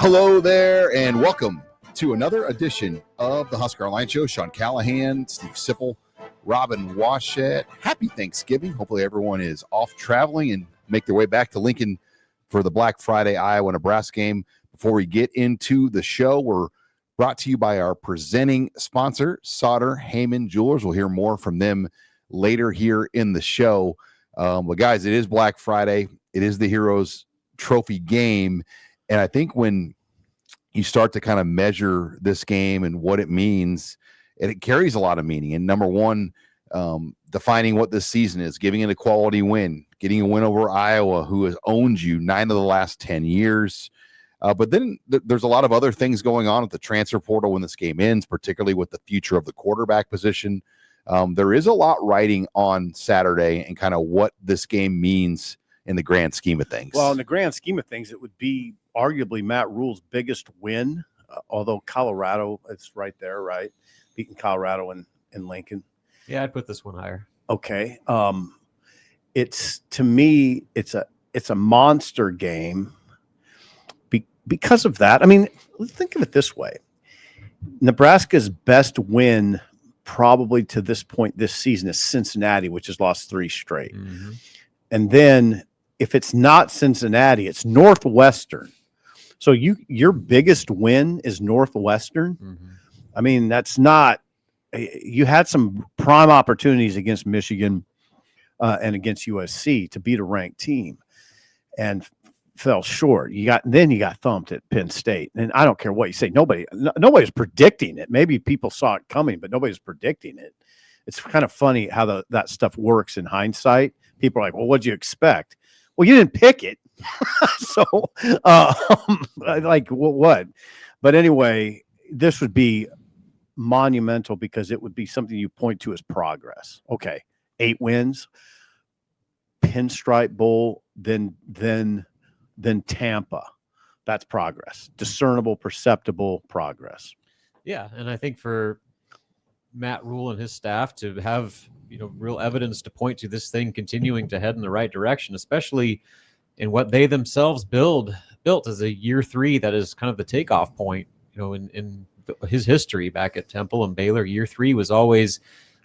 Hello there, and welcome to another edition of the HuskerOnline Show. Sean Callahan, Steve Sipple, Robin Washett. Happy Thanksgiving. Hopefully everyone is off traveling and make their way back to Lincoln for the Black Friday Iowa-Nebraska game. Before we get into the show, we're brought to you by our presenting sponsor, Sartor Hamann Jewelers. We'll hear more from them later here in the show. But guys, it is Black Friday. It is the Heroes Trophy game. And I think when you start to kind of measure this game and what it means, it carries a lot of meaning. And number one, defining what this season is, giving it a quality win, getting a win over Iowa, who has owned you 9 of the last 10 years. But then there's a lot of other things going on at the transfer portal when this game ends, particularly with the future of the quarterback position. There is a lot riding on Saturday and kind of what this game means in the grand scheme of things. Well, in the grand scheme of things, it would be arguably Matt Rhule's biggest win, although Colorado, it's right there, right? Beating Colorado in Lincoln. Yeah, I'd put this one higher. Okay. It's, to me, it's a monster game because of that. I mean, think of it this way. Nebraska's best win probably to this point this season is Cincinnati, which has lost 3 straight. Mm-hmm. And then if it's not Cincinnati, it's Northwestern. So your biggest win is Northwestern. Mm-hmm. I mean, that's not – you had some prime opportunities against Michigan and against USC to beat a ranked team and fell short. You got thumped at Penn State. And I don't care what you say. Nobody's predicting it. Maybe people saw it coming, but nobody's predicting it. It's kind of funny how that stuff works in hindsight. People are like, well, what'd you expect? Well, you didn't pick it. So, like, what? But anyway, this would be monumental because it would be something you point to as progress. Okay, 8 wins, Pinstripe Bowl, then Tampa. That's progress. Discernible, perceptible progress. Yeah, and I think for Matt Rhule and his staff to have real evidence to point to this thing continuing to head in the right direction, especially in what they themselves built as a year 3 that is kind of the takeoff point. In his history back at Temple and Baylor, year 3 was always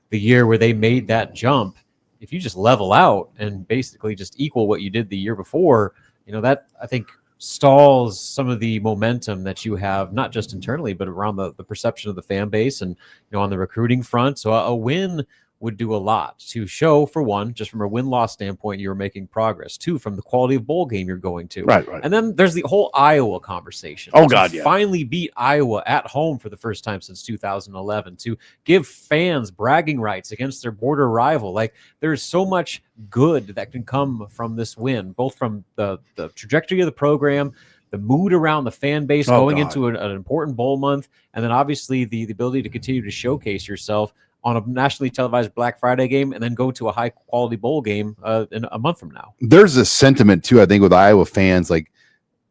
the year where they made that jump. If you just level out and basically just equal what you did the year before, that I think stalls some of the momentum that you have, not just internally, but around the perception of the fan base and on the recruiting front. So a win would do a lot to show, for one, just from a win-loss standpoint, you're making progress. 2, from the quality of bowl game you're going to. Right. And then there's the whole Iowa conversation. Oh, God, yeah. Finally beat Iowa at home for the first time since 2011, to give fans bragging rights against their border rival. Like, there's so much good that can come from this win, both from the trajectory of the program, the mood around the fan base going into an important bowl month, and then obviously the ability to continue to showcase yourself on a nationally televised Black Friday game and then go to a high-quality bowl game in a month from now. There's a sentiment, too, I think, with Iowa fans, like,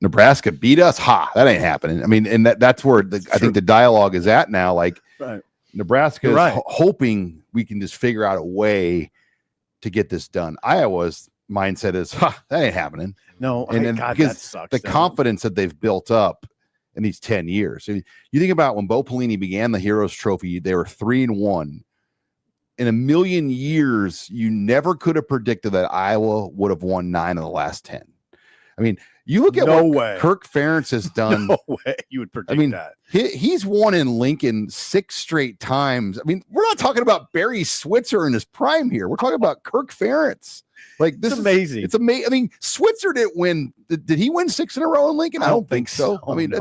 Nebraska beat us? Ha, that ain't happening. I mean, and that's where I think the dialogue is at now. Like, right. Nebraska is hoping we can just figure out a way to get this done. Iowa's mindset is, that ain't happening. No, and God, because that sucks. The confidence that they've built up in these 10 years. So you think about when Bo Pelini began the Heroes Trophy, they were 3-1. In a million years, you never could have predicted that Iowa would have won 9 of the last 10. I mean, you look at Kirk Ferentz has done. No way you would predict that. He's won in Lincoln 6 straight times. I mean, we're not talking about Barry Switzer in his prime here. We're talking about Kirk Ferentz. Like, this is amazing. It's amazing. I mean, Switzer didn't win. Did he win 6 in a row in Lincoln? I don't think so. I mean,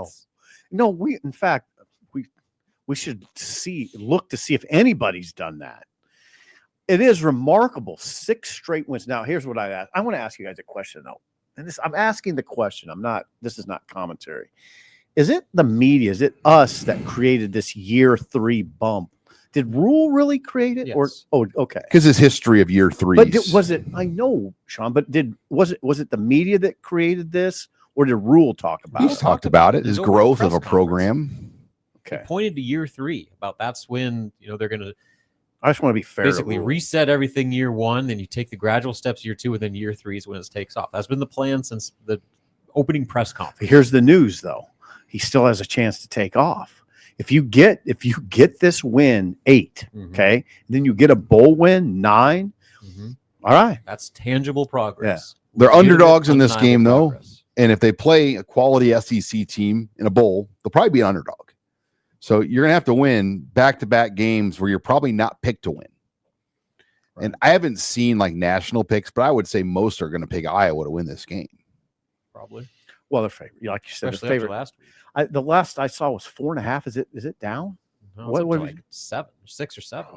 in fact, we should look to see if anybody's done that. It is remarkable. 6 straight wins. Now, here's what I want to ask you guys a question, though. And I'm asking the question. This is not commentary. Is it the media? Is it us that created this year 3 bump? Did Rhule really create it? Yes. Okay. Because his history of year 3. But was it? I know, Sean. But was it the media that created this, or did Rhule talk about it? He's talked about it. His growth of a program. Okay. He pointed to year 3 about that's when they're going to. I just want to be fair. Basically, reset everything year 1, then you take the gradual steps year 2, and then year 3 is when it takes off. That's been the plan since the opening press conference. Here's the news, though. he still has a chance to take off. If you get this win 8, okay, then you get a bowl win 9. All right, that's tangible progress. Yeah. They're underdogs in this game though, and if they play a quality SEC team in a bowl, they'll probably be an underdog. So you're gonna have to win back-to-back games where you're probably not picked to win. Right. And I haven't seen like national picks, but I would say most are going to pick Iowa to win this game. Probably. Well, they're favorite, like you said, especially the favorite. Last week. The last I saw was 4.5. Is it down? No, what like 7, 6 or 7?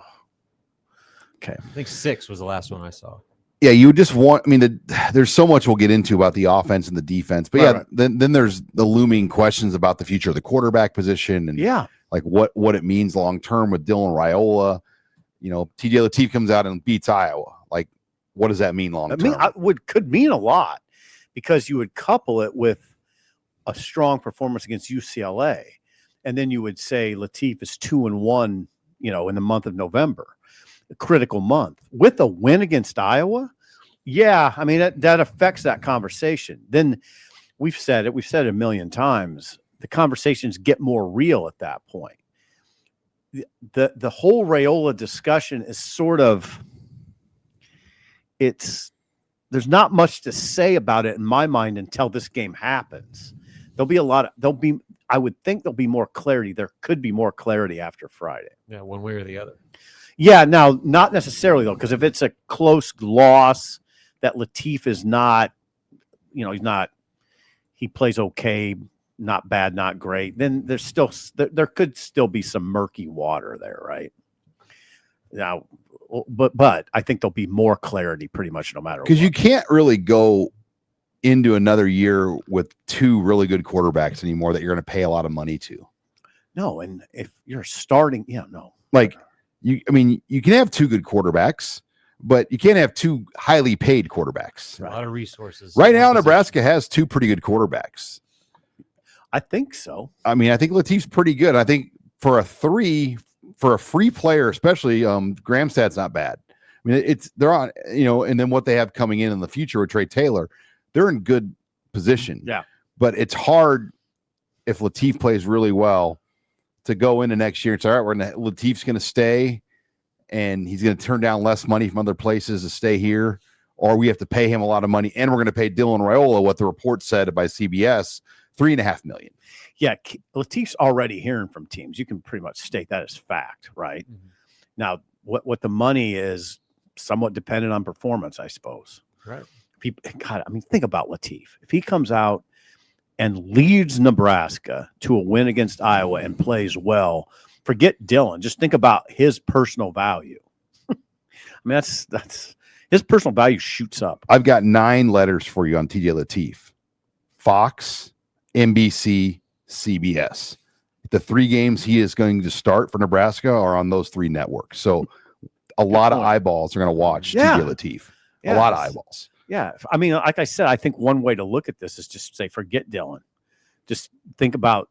Okay, I think 6 was the last one I saw. Yeah, you just want. I mean, there's so much we'll get into about the offense and the defense, but right. Then there's the looming questions about the future of the quarterback position and like what it means long term with Dylan Raiola. You know, TJ Lateef comes out and beats Iowa. Like, what does that mean long term? Could mean a lot, because you would couple it with a strong performance against UCLA, and then you would say Lateef is 2-1. You know, in the month of November, a critical month with a win against Iowa. Yeah, I mean that affects that conversation. Then we've said it a million times. The conversations get more real at that point. The whole Raiola discussion is sort of, there's not much to say about it in my mind until this game happens. I would think there'll be more clarity. There could be more clarity after Friday. Yeah, one way or the other. Yeah, now not necessarily though, because if it's a close loss that Lateef is not, he plays okay, not bad, not great, then there could still be some murky water there, right? Now, but I think there'll be more clarity pretty much no matter what. Because you can't really go into another year with 2 really good quarterbacks anymore that you're going to pay a lot of money to. No, and if you're starting, like you can have 2 good quarterbacks, but you can't have 2 highly paid quarterbacks. Right. A lot of resources. Right now, Nebraska has 2 pretty good quarterbacks. I think so. I mean, I think Lateef's pretty good. I think for a free player, especially, Gramstad's not bad. I mean, they're on, and then what they have coming in the future with Trey Taylor, they're in good position. Yeah. But it's hard if Lateef plays really well to go into next year and say, all right, Lateef's going to stay and he's going to turn down less money from other places to stay here, or we have to pay him a lot of money and we're going to pay Dylan Raiola what the report said by CBS, $3.5 million. Yeah, Lateef's already hearing from teams. You can pretty much state that as fact, right? Mm-hmm. Now, what the money is somewhat dependent on performance, I suppose. Right. Think about Lateef. If he comes out and leads Nebraska to a win against Iowa and plays well, forget Dylan. Just think about his personal value. I mean, that's his personal value shoots up. I've got 9 letters for you on TJ Lateef. Fox, NBC, CBS. The 3 games he is going to start for Nebraska are on those 3 networks. So a lot of eyeballs are going to watch TJ Lateef. A lot of eyeballs. Yeah. I mean, like I said, I think one way to look at this is just say, forget Dylan. Just think about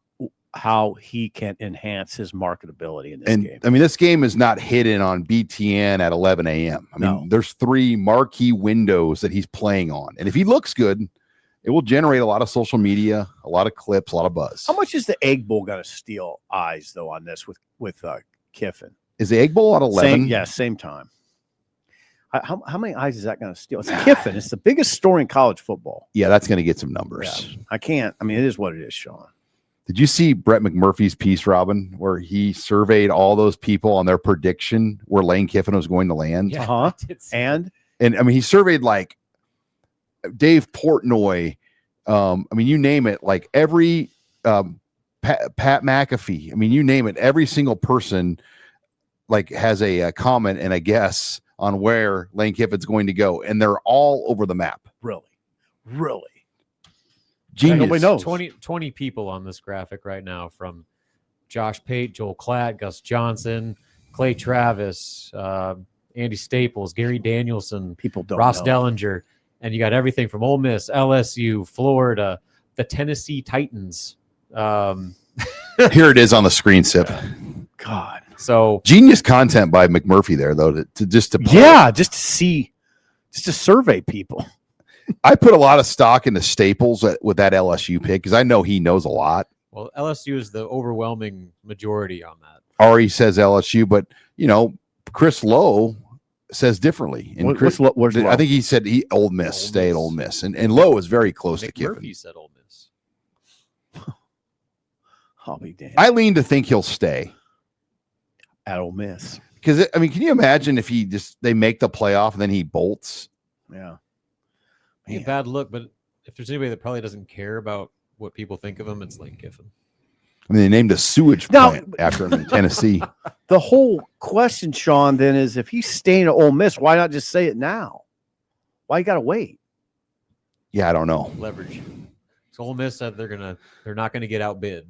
how he can enhance his marketability in this game. I mean, this game is not hidden on BTN at 11 a.m. I mean, there's 3 marquee windows that he's playing on. And if he looks good, it will generate a lot of social media, a lot of clips, a lot of buzz. How much is the Egg Bowl going to steal eyes, though, on this with Kiffin? Is the Egg Bowl at 11? Same time. How many eyes is that going to steal? It's Kiffin. It's the biggest story in college football. Yeah, that's going to get some numbers. Yeah, it is what it is, Sean. Did you see Brett McMurphy's piece, Robin, where he surveyed all those people on their prediction where Lane Kiffin was going to land? Yeah, And I mean, he surveyed like Dave Portnoy. I mean, you name it, like every Pat McAfee. I mean, you name it. Every single person like has a comment and a guess on where Lane Kiffin's going to go, and they're all over the map. Really genius. Nobody knows. 20 people on this graphic right now, from Josh Pate, Joel Klatt, Gus Johnson, Clay Travis, Andy Staples, Gary Danielson, Ross Dellinger, and you got everything from Ole Miss, LSU, Florida, the Tennessee Titans. Here it is on the screen, Sip. God. So genius content by McMurphy there, though, just to survey people. I put a lot of stock into Staples with that LSU pick because I know he knows a lot. Well, LSU is the overwhelming majority on that. Ari says LSU, but Chris Lowe says differently. And Where's Lowe? I think he said Ole Miss, stay at Ole Miss, and Lowe is very close to Kiffin. Murphy said Ole Miss. I'll be damned. I lean to think he'll stay At Ole Miss. because can you imagine if they make the playoff and then he bolts? Yeah. Be a bad look, but if there's anybody that probably doesn't care about what people think of him, it's Lane Kiffin. I mean, they named a sewage plant after him in Tennessee. The whole question, Sean, then is if he's staying at Ole Miss, why not just say it now? Why you got to wait? Yeah, I don't know. Leverage. So Ole Miss said they're not gonna get outbid.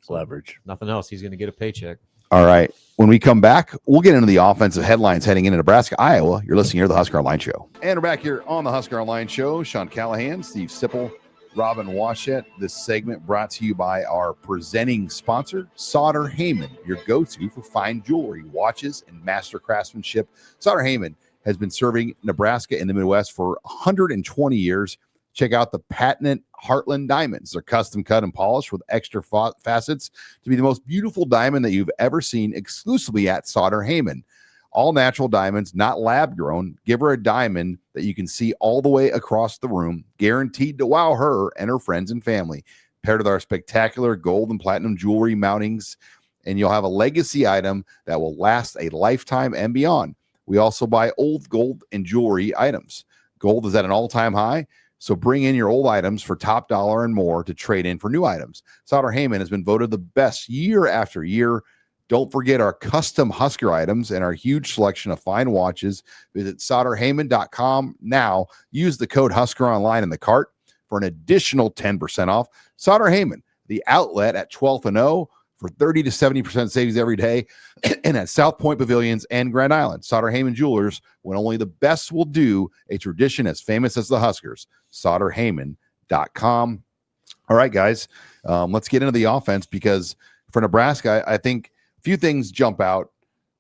So Leverage. Nothing else. He's gonna get a paycheck. All right. When we come back, we'll get into the offensive headlines heading into Nebraska, Iowa. You're listening here to the Husker Online Show. And we're back here on the Husker Online Show. Sean Callahan, Steve Sipple, Robin Washett. This segment brought to you by our presenting sponsor, Sartor Hamann, your go-to for fine jewelry, watches, and master craftsmanship. Sartor Hamann has been serving Nebraska and the Midwest for 120 years. Check out the patented Heartland diamonds. They're custom cut and polished with extra facets to be the most beautiful diamond that you've ever seen, exclusively at Sartor Hamann. All natural diamonds, not lab grown. Give her a diamond that you can see all the way across the room, guaranteed to wow her and her friends and family. Paired with our spectacular gold and platinum jewelry mountings, and you'll have a legacy item that will last a lifetime and beyond. We also buy old gold and jewelry items. Gold is at an all-time high, so bring in your old items for top dollar and more to trade in for new items. Sartor Hamann has been voted the best year after year. Don't forget our custom Husker items and our huge selection of fine watches. Visit SartorHamann.com now. Use the code HuskerOnline in the cart for an additional 10% off. Sartor Hamann, the outlet at 12th and O for 30 to 70% savings every day, and at South Point Pavilions and Grand Island. Sartor Hamann Jewelers, when only the best will do, a tradition as famous as the Huskers. SartorHamann.com. All right, guys, let's get into the offense, because for Nebraska, I think a few things jump out.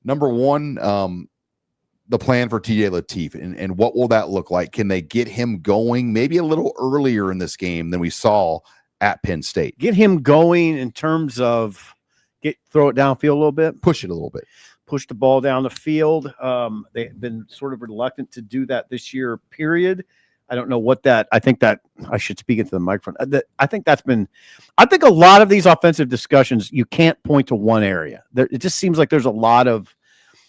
Number one, the plan for TJ Lateef, and what will that look like? Can they get him going maybe a little earlier in this game than we saw at Penn State? Get him going in terms of throw it downfield a little bit. Push it a little bit. Push the ball down the field. They've been sort of reluctant to do that this year, period. I don't know what that – I think that – I should speak into the microphone. I think that's been – I think a lot of these offensive discussions, you can't point to one area. It just seems like there's a lot of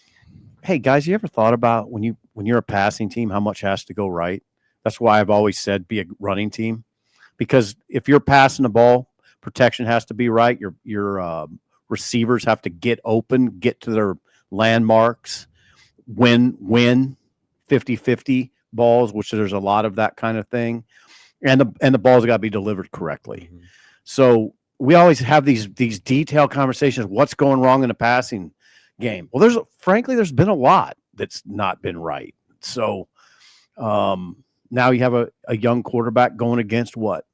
– hey, guys, you ever thought about when you're a passing team, how much has to go right? That's why I've always said be a running team. Because if you're passing the ball, protection has to be right. Your receivers have to get open, get to their landmarks, win 50-50 balls, which there's a lot of that kind of thing. And the balls got to be delivered correctly. Mm-hmm. So we always have these detailed conversations. What's going wrong in the passing game? Well, there's been a lot that's not been right. So now you have a young quarterback going against what?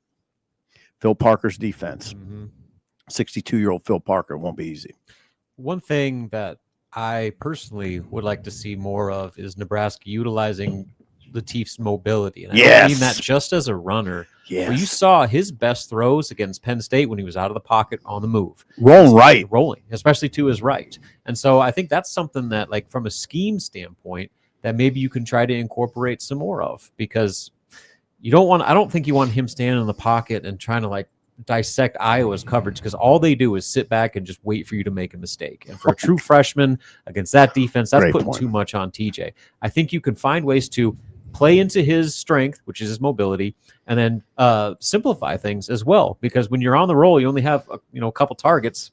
Phil Parker's defense. Mm-hmm. 62-year-old Phil Parker. Won't be easy. One thing that I personally would like to see more of is Nebraska utilizing Lateef's mobility. And I mean that just as a runner. Yes. Well, you saw his best throws against Penn State when he was out of the pocket on the move. Rolling, especially to his right. And so I think that's something that, like, from a scheme standpoint, that maybe you can try to incorporate some more of, because I don't think you want him standing in the pocket and trying to, like, dissect Iowa's coverage, because all they do is sit back and just wait for you to make a mistake. And for a true freshman against that defense, that's putting too much on TJ. I think you can find ways to play into his strength, which is his mobility, and then simplify things as well. Because when you're on the roll, you only have a couple targets.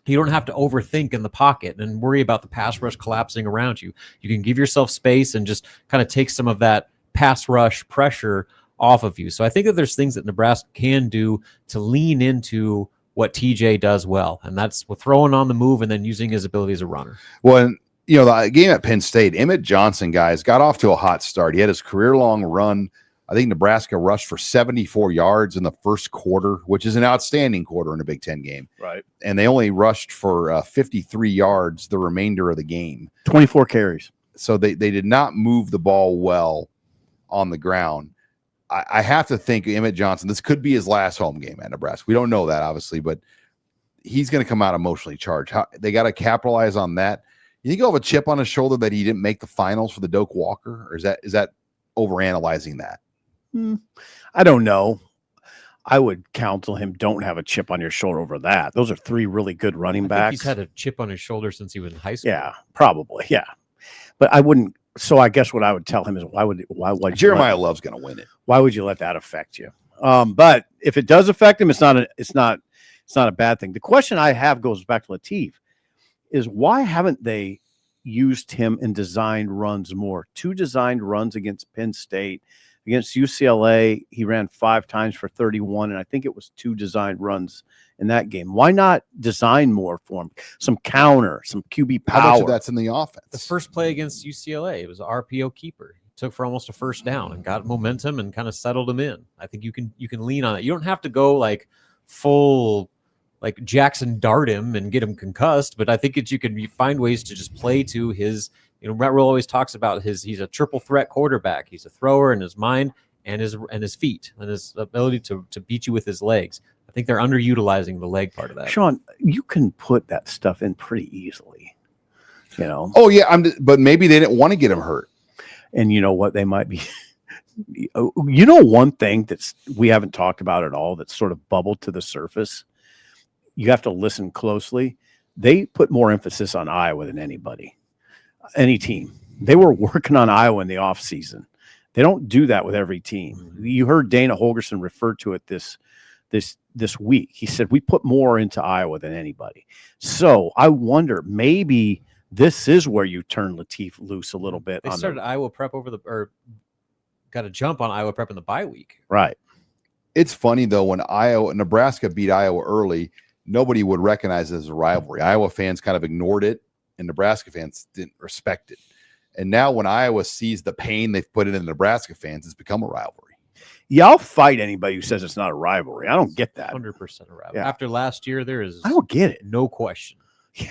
You don't have to overthink in the pocket and worry about the pass rush collapsing around you. You can give yourself space and just kind of take some of that pass rush pressure off of you. So I think that there's things that Nebraska can do to lean into what TJ does well, and that's with throwing on the move and then using his ability as a runner. Well, the game at Penn State, Emmett Johnson, guys, got off to a hot start. He had his career-long run. I think Nebraska rushed for 74 yards in the first quarter, which is an outstanding quarter in a Big Ten game. Right. And they only rushed for 53 yards the remainder of the game. 24 carries. So they did not move the ball well on the ground. I have to think Emmett Johnson, this could be his last home game at Nebraska. We don't know that, obviously, but he's going to come out emotionally charged. They got to capitalize on that. You think he'll have a chip on his shoulder that he didn't make the finals for the Doak Walker, or is that overanalyzing that? I don't know. I would counsel him, don't have a chip on your shoulder over that. Those are 3 really good running backs. I think he's had a chip on his shoulder since he was in high school. Yeah, probably. Yeah. But I wouldn't. So I guess what I would tell him is why would Jeremiah Love's going to win it. Why would you let that affect you? But if it does affect him, it's not a bad thing. The question I have goes back to Lateef is why haven't they used him in designed runs more? 2 designed runs against Penn State. Against UCLA, he ran 5 times for 31, and I think it was 2 designed runs in that game. Why not design more for him? Some counter, some QB power. How much of that's in the offense? The first play against UCLA, it was an RPO keeper. He took for almost a first down and got momentum and kind of settled him in. I think you can lean on it. You don't have to go like full like Jackson Dart him and get him concussed, but I think you can find ways to just play to his. Rhule always talks about he's a triple threat quarterback. He's a thrower in his mind and his feet and his ability to beat you with his legs. I think they're underutilizing the leg part of that. Sean, you can put that stuff in pretty easily, Oh yeah, but maybe they didn't want to get him hurt. And you know what? They might be. One thing we haven't talked about at all that's sort of bubbled to the surface. You have to listen closely. They put more emphasis on Iowa than any team. They were working on Iowa in the offseason. They don't do that with every team. You heard Dana Holgerson refer to it this week. He said, we put more into Iowa than anybody. So I wonder, maybe this is where you turn Lateef loose a little bit. They started Iowa prep got a jump on Iowa prep in the bye week. Right. It's funny though, when Nebraska beat Iowa early, nobody would recognize it as a rivalry. Iowa fans kind of ignored it, and Nebraska fans didn't respect it. And now when Iowa sees the pain they've put in the Nebraska fans, it's become a rivalry. Yeah, I'll fight anybody who says it's not a rivalry. I don't get that. 100% a rivalry. Yeah. After last year, I don't get it. No question. Yeah,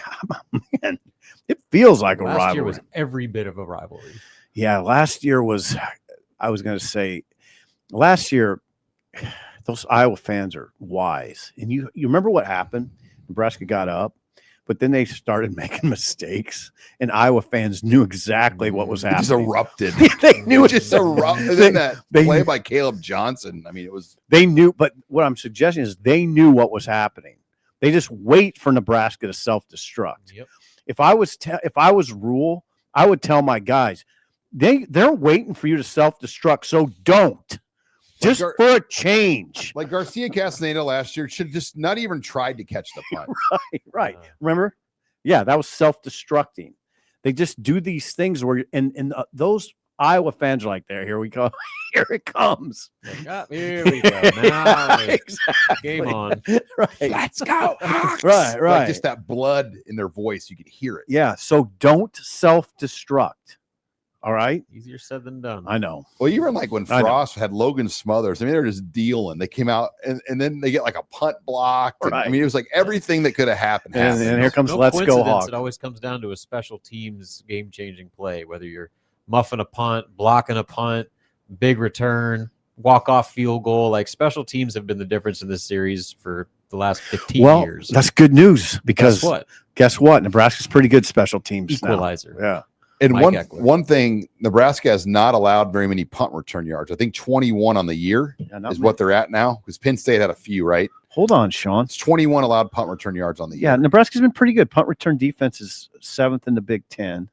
man. It feels like a rivalry. Last year was every bit of a rivalry. Yeah, last year was, I was going to say, last year, those Iowa fans are wise. And you remember what happened? Nebraska got up, but then they started making mistakes, and Iowa fans knew exactly what was happening. Just erupted. They knew it. Just erupted. Then that play by Caleb Johnson. I mean, it was. They knew, but what I'm suggesting is they knew what was happening. They just wait for Nebraska to self-destruct. Yep. If I was Rhule, I would tell my guys, they're waiting for you to self-destruct, so don't. Just for a change. Like Garcia Castaneda last year should have just not even tried to catch the punt. Right. Remember? Yeah, that was self-destructing. They just do these things where, and those Iowa fans are like, here we go. Here it comes. Here we go. Now Exactly. Game on. Right. Let's go. Right. Like just that blood in their voice. You could hear it. Yeah. So don't self-destruct. All right. Easier said than done. I know. Well, even like when Frost had Logan Smothers, I mean, they're just dealing. They came out and then they get like a punt blocked. Right. I mean, it was like everything that could have happened. And here comes Let's Go Hawk. It always comes down to a special teams game-changing play, whether you're muffing a punt, blocking a punt, big return, walk-off field goal. Like special teams have been the difference in this series for the last 15 years. That's good news because guess what? Nebraska's pretty good special teams. Equalizer. Now. Yeah. And one thing, Nebraska has not allowed very many punt return yards. I think 21 on the year is what they're at now, because Penn State had a few, right? Hold on, Sean. It's 21 allowed punt return yards on the year. Yeah, Nebraska's been pretty good. Punt return defense is 7th in the Big Ten.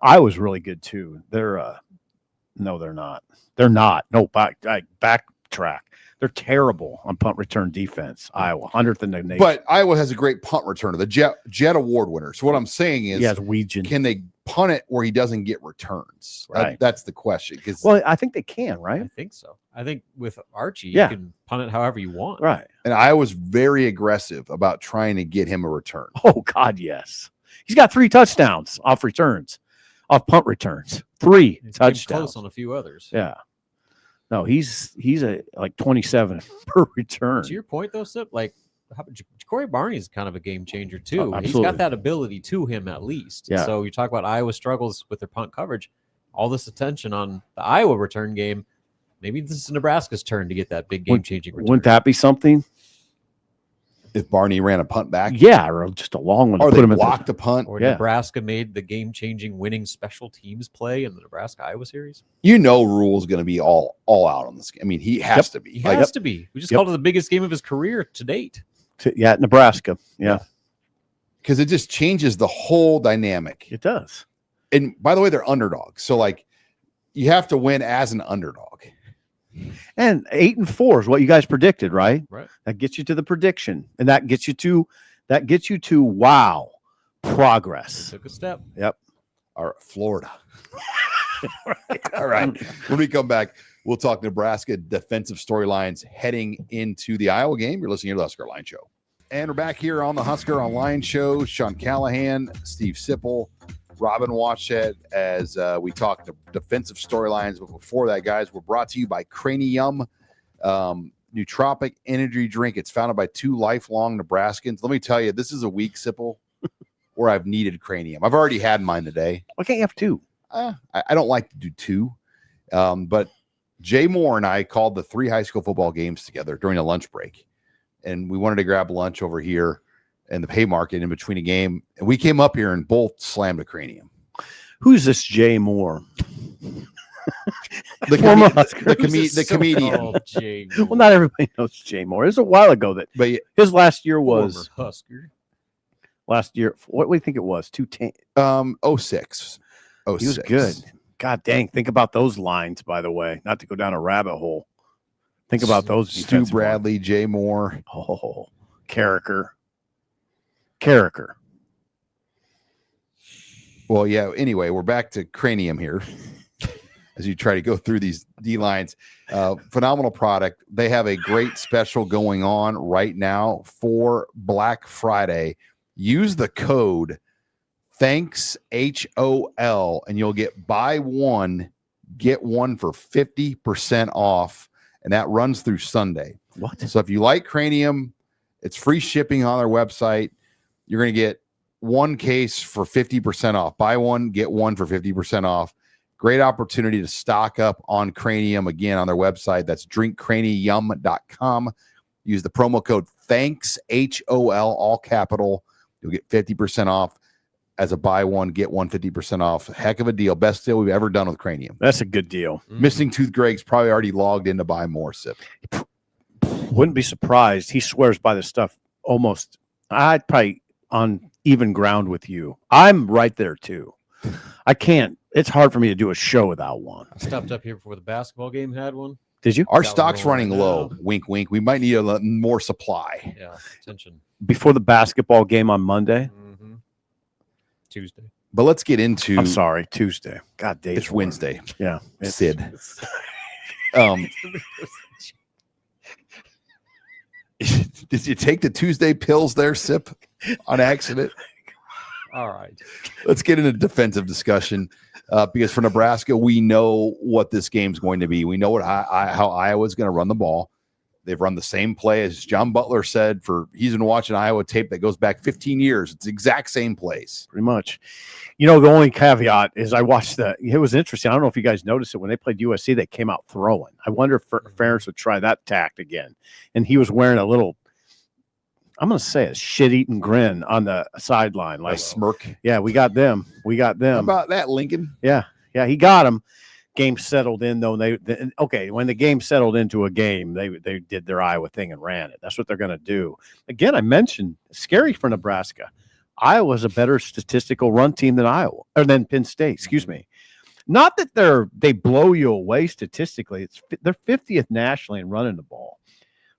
Iowa's really good too. No, they're not. They're not. No, backtrack. They're terrible on punt return defense. Iowa, 100th in the nation. But Iowa has a great punt returner, the Jet Award winner. So what I'm saying is, can they punt it where he doesn't get returns? Right. That's the question. Well, I think they can, right? I think so. I think with Archie, you can punt it however you want. Right. And Iowa's very aggressive about trying to get him a return. Oh, God, yes. He's got 3 touchdowns off punt returns. 3 touchdowns. Close on a few others. Yeah. No, he's a like 27 per return. To your point, though, Sip, like Corey Barney is kind of a game changer too. Absolutely. He's got that ability to him at least. Yeah. So you talk about Iowa struggles with their punt coverage. All this attention on the Iowa return game, maybe this is Nebraska's turn to get that big game-changing return. Wouldn't that be something? If Barney ran a punt back, Yeah, or just a long one. or to put they him blocked a punt, Or Yeah. Nebraska made the game-changing winning special teams play in the Nebraska-Iowa series. Rhule's going to be all out on this game. I mean, he has to be. He has to be. We just called it the biggest game of his career to date. at Nebraska. Yeah, because it just changes the whole dynamic. it does. And by the way, they're underdogs, so like you have to win as an underdog. And 8-4 is what you guys predicted, right? Right. That gets you to the prediction, and that gets you to wow, progress. Took a step. Yep. All right, Florida. All right. When we come back, we'll talk Nebraska defensive storylines heading into the Iowa game. You're listening to the Husker Online Show. And we're back here on the Husker Online Show. Sean Callahan, Steve Sipple, Robin Washett, as we talk defensive storylines. But before that, guys, we're brought to you by Crani-Yum nootropic energy drink. It's founded by 2 lifelong Nebraskans. Let me tell you, this is a week, Sipple, where I've needed Crani-Yum. I've already had mine today. Why can't you have 2? I don't like to do 2. But Jay Moore and I called the 3 high school football games together during a lunch break. And we wanted to grab lunch over here in the Haymarket in between a game. And we came up here and both slammed a Crani-Yum. Who's this Jay Moore? The comedian. Well, not everybody knows Jay Moore. It was a while ago that, But his last year was Husker. last year. What do you think it was? 210. 06. He was good. God dang. Think about those lines, by the way. Not to go down a rabbit hole. Think about those. Stu defensive Bradley, Jay Moore. Oh, Carricker. Well, yeah. Anyway, we're back to Crani-Yum here as you try to go through these D lines. Phenomenal product. They have a great special going on right now for Black Friday. Use the code Thanks HOL and you'll get buy one, get one for 50% off. And that runs through Sunday. What? So if you like Crani-Yum, it's free shipping on their website. You're going to get 1 case for 50% off. Buy one, get one for 50% off. Great opportunity to stock up on Crani-Yum again on their website. That's drinkcraniyum.com. Use the promo code Thanks HOL, all capital. You'll get 50% off as a buy one, get one 50% off. Heck of a deal. Best deal we've ever done with Crani-Yum. That's a good deal. Missing Tooth Greg's probably already logged in to buy more, Sip. Wouldn't be surprised. He swears by this stuff almost. I'd probably on even ground with you. I'm right there too. I can't. It's hard for me to do a show without one. I stopped up here before the basketball game had one. Did you? Our Got stock's one running right low. now. Wink, wink. We might need a lot more supply. Yeah, attention. Before the basketball game on Monday? Tuesday. But let's get into. I'm sorry, Tuesday. God, days. It's Wednesday. Yeah. Sid. Did you take the Tuesday pills there, Sip, on accident? All right. Let's get into defensive discussion because for Nebraska, we know what this game's going to be. We know how Iowa's going to run the ball. They've run the same play as John Butler said he's been watching Iowa tape that goes back 15 years. It's the exact same plays. Pretty much. You know, the only caveat is I watched it was interesting. I don't know if you guys noticed it when they played USC, they came out throwing. I wonder if Ferentz would try that tact again. And he was wearing a little, I'm going to say a shit-eating grin on the sideline. Like a smirk. Yeah, we got them. How about that, Lincoln? Yeah, he got them. Game settled in, though. When the game settled into a game, they did their Iowa thing and ran it. That's what they're going to do. Again, I mentioned scary for Nebraska. Iowa's a better statistical run team than Penn State. Excuse me. Not that they blow you away statistically. They're 50th nationally in running the ball,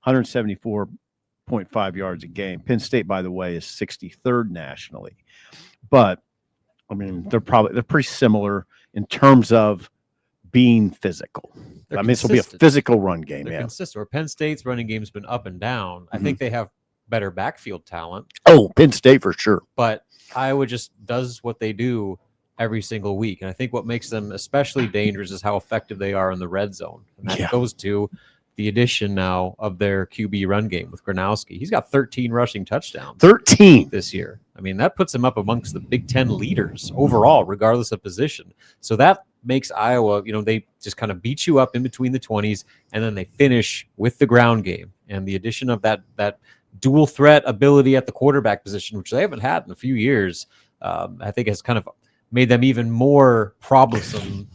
174.5 yards a game. Penn State, by the way, is 63rd nationally. But I mean, they're pretty similar in terms of being physical. This will be a physical run game. They're yeah. consistent. Where Penn State's running game's been up and down. I think they have better backfield talent. Oh, Penn State for sure. But Iowa just does what they do every single week. And I think what makes them especially dangerous is how effective they are in the red zone. And that goes to the addition now of their QB run game with Gronowski. He's got 13 rushing touchdowns. 13 this year. I mean, that puts him up amongst the Big Ten leaders overall, regardless of position. So that makes Iowa, they just kind of beat you up in between the 20s, and then they finish with the ground game. And the addition of that dual threat ability at the quarterback position, which they haven't had in a few years, I think has kind of made them even more troublesome